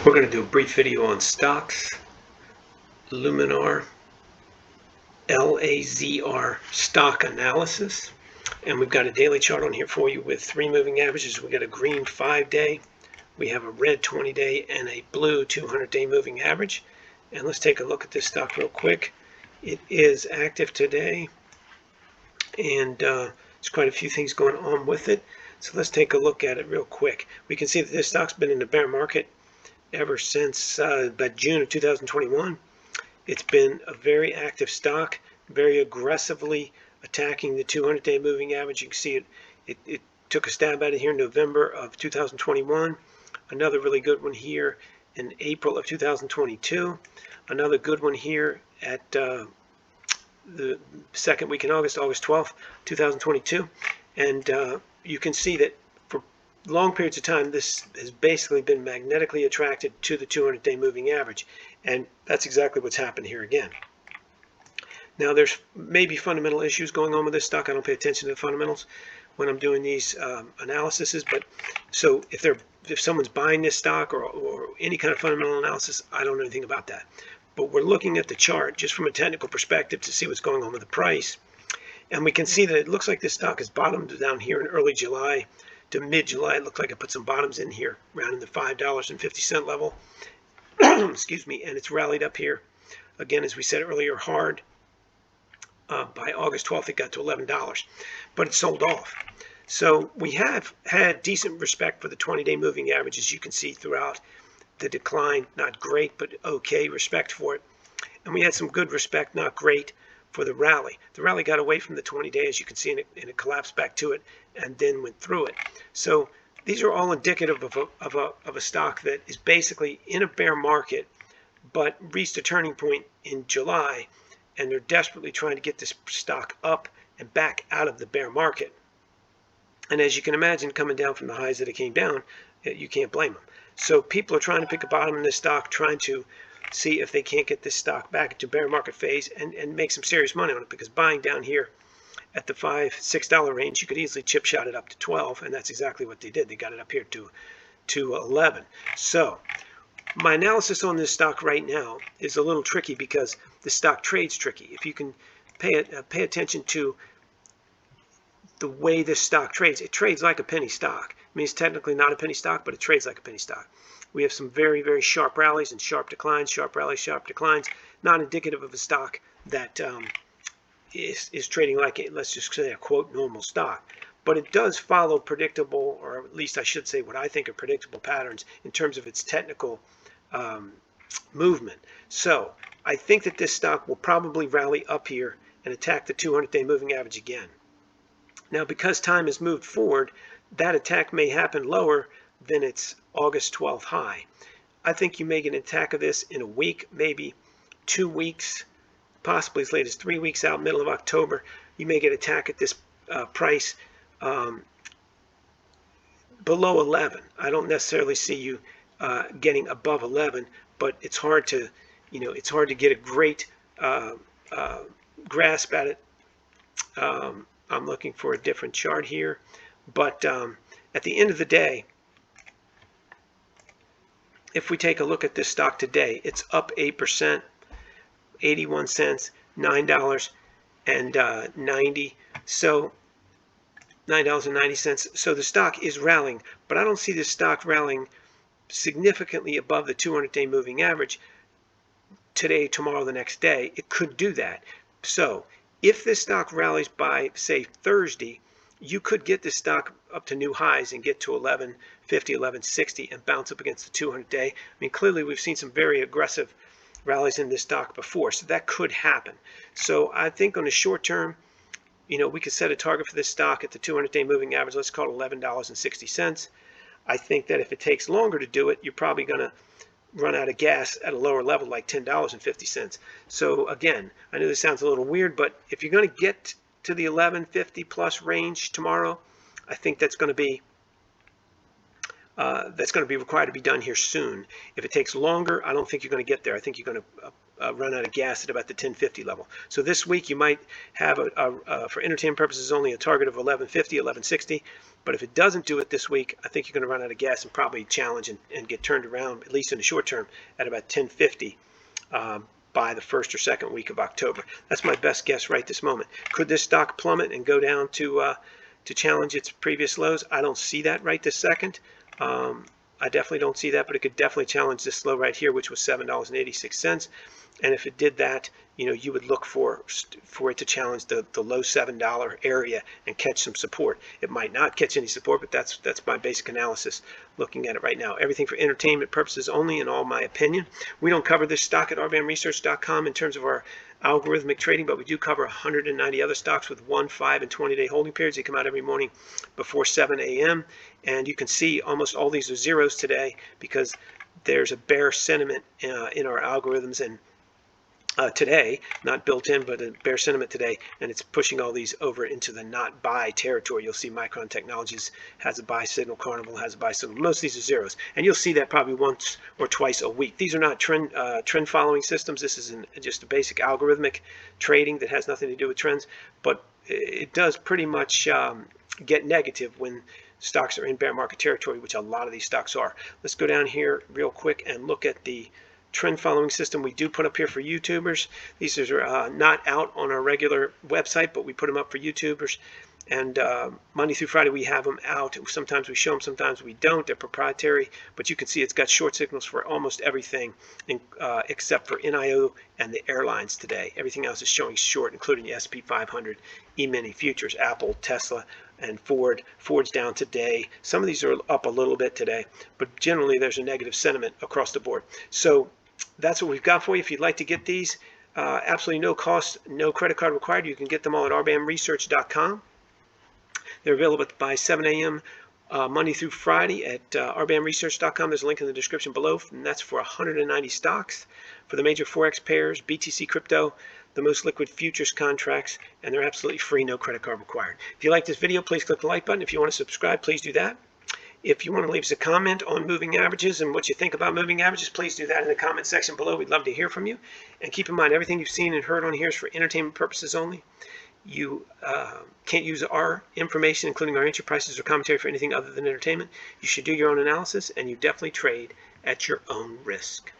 We're going to do a brief video on stocks, Luminar, LAZR Stock Analysis. And we've got a daily chart on here for you with 3 moving averages. We've got a green 5-day, we have a red 20-day, and a blue 200-day moving average. And let's take a look at this stock real quick. It is active today, and there's quite a few things going on with it. So let's take a look at it real quick. We can see that this stock's been in the bear market ever since about June of 2021. It's been a very active stock, very aggressively attacking the 200-day moving average. You can see it took a stab at it here in November of 2021. Another really good one here in April of 2022. Another good one here at the second week in August 12th, 2022. And you can see that for long periods of time, this has basically been magnetically attracted to the 200-day moving average. And that's exactly what's happened here again. Now, there's maybe fundamental issues going on with this stock. I don't pay attention to the fundamentals when I'm doing these analyses. But so if someone's buying this stock or any kind of fundamental analysis, I don't know anything about that. But we're looking at the chart just from a technical perspective to see what's going on with the price. And we can see that it looks like this stock has bottomed down here in early July to mid-July. It looked like it put some bottoms in here around in the $5.50 level. Excuse me. And it's rallied up here again, as we said earlier, hard. By August 12th, it got to $11, but it sold off. So we have had decent respect for the 20-day moving average, as you can see throughout the decline. Not great, but okay respect for it. And we had some good respect, not great, for the rally. The rally got away from the 20-day, as you can see, and it collapsed back to it and then went through it. So these are all indicative of a stock that is basically in a bear market, but reached a turning point in July, and they're desperately trying to get this stock up and back out of the bear market. And as you can imagine, coming down from the highs that it came down, you can't blame them. So people are trying to pick a bottom in this stock, trying to see if they can't get this stock back into bear market phase and make some serious money on it, because buying down here at the $5-6 range, you could easily chip shot it up to 12, and that's exactly what they did. They got it up here to 11. So my analysis on this stock right now is a little tricky because the stock trades tricky. If you can pay attention to the way this stock trades, it trades like a penny stock. I mean, it's technically not a penny stock, but it trades like a penny stock. We have some very, very sharp rallies and sharp declines, sharp rallies, sharp declines, not indicative of a stock that is trading like a, let's just say, a quote normal stock. But it does follow predictable, or at least I should say what I think are predictable patterns in terms of its technical movement. So I think that this stock will probably rally up here and attack the 200-day moving average again. Now, because time has moved forward, that attack may happen lower than its August 12th high. I think you may get an attack of this in a week, maybe 2 weeks, possibly as late as 3 weeks out, middle of October. You may get an attack at this price below 11. I don't necessarily see you getting above 11, but it's hard to, it's hard to get a great grasp at it. I'm looking for a different chart here, but at the end of the day, if we take a look at this stock today, it's up 8%, 81 cents, $9.90. So $9.90. So the stock is rallying, but I don't see this stock rallying significantly above the 200-day moving average today, tomorrow, the next day. It could do that. So if this stock rallies by, say, Thursday, you could get this stock up to new highs and get to 11.50, 11.60 and bounce up against the 200-day. I mean, clearly we've seen some very aggressive rallies in this stock before, so that could happen. So I think on the short term, we could set a target for this stock at the 200-day moving average. Let's call it $11.60. I think that if it takes longer to do it, you're probably going to run out of gas at a lower level, like $10.50. So again, I know this sounds a little weird, but if you're going to get to the 11.50 plus range tomorrow, I think that's going to be required to be done here soon. If it takes longer, I don't think you're going to get there. I think you're going to run out of gas at about the 1050 level. So this week you might have for entertainment purposes only a target of 1150, 1160. But if it doesn't do it this week, I think you're going to run out of gas and probably challenge and get turned around, at least in the short term, at about 1050 by the first or second week of October. That's my best guess right this moment. Could this stock plummet and go down to challenge its previous lows? I don't see that right this second. I definitely don't see that, but it could definitely challenge this low right here, which was $7.86. And if it did that, you would look for it to challenge the low $7 area and catch some support. It might not catch any support, but that's my basic analysis looking at it right now. Everything for entertainment purposes only, in all my opinion. We don't cover this stock at rbamresearch.com in terms of our algorithmic trading, but we do cover 190 other stocks with 1, 5, and 20-day holding periods. They come out every morning before 7 a.m. And you can see almost all these are zeros today because there's a bear sentiment in our algorithms and today, not built in, but a bear sentiment today, and it's pushing all these over into the not buy territory. You'll see Micron Technologies has a buy signal, Carnival has a buy signal. Most of these are zeros, and you'll see that probably once or twice a week. These are not trend following systems. This is just a basic algorithmic trading that has nothing to do with trends, but it does pretty much get negative when stocks are in bear market territory, which a lot of these stocks are. Let's go down here real quick and look at the trend following system we do put up here for YouTubers. These are not out on our regular website, but we put them up for YouTubers. And Monday through Friday we have them out. Sometimes we show them, sometimes we don't. They're proprietary, but you can see it's got short signals for almost everything except for NIO and the airlines today. Everything else is showing short, including the SP 500, E-mini futures, Apple, Tesla, and Ford. Ford's down today. Some of these are up a little bit today, but generally there's a negative sentiment across the board. So that's what we've got for you. If you'd like to get these, absolutely no cost, no credit card required. You can get them all at rbamresearch.com. They're available by 7 a.m. Monday through Friday at rbamresearch.com. There's a link in the description below, and that's for 190 stocks for the major forex pairs, BTC crypto, the most liquid futures contracts, and they're absolutely free, no credit card required. If you like this video, please click the like button. If you want to subscribe, please do that. If you want to leave us a comment on moving averages and what you think about moving averages, please do that in the comment section below. We'd love to hear from you. And keep in mind, everything you've seen and heard on here is for entertainment purposes only. You can't use our information, including our entry prices or commentary, for anything other than entertainment. You should do your own analysis, and you definitely trade at your own risk.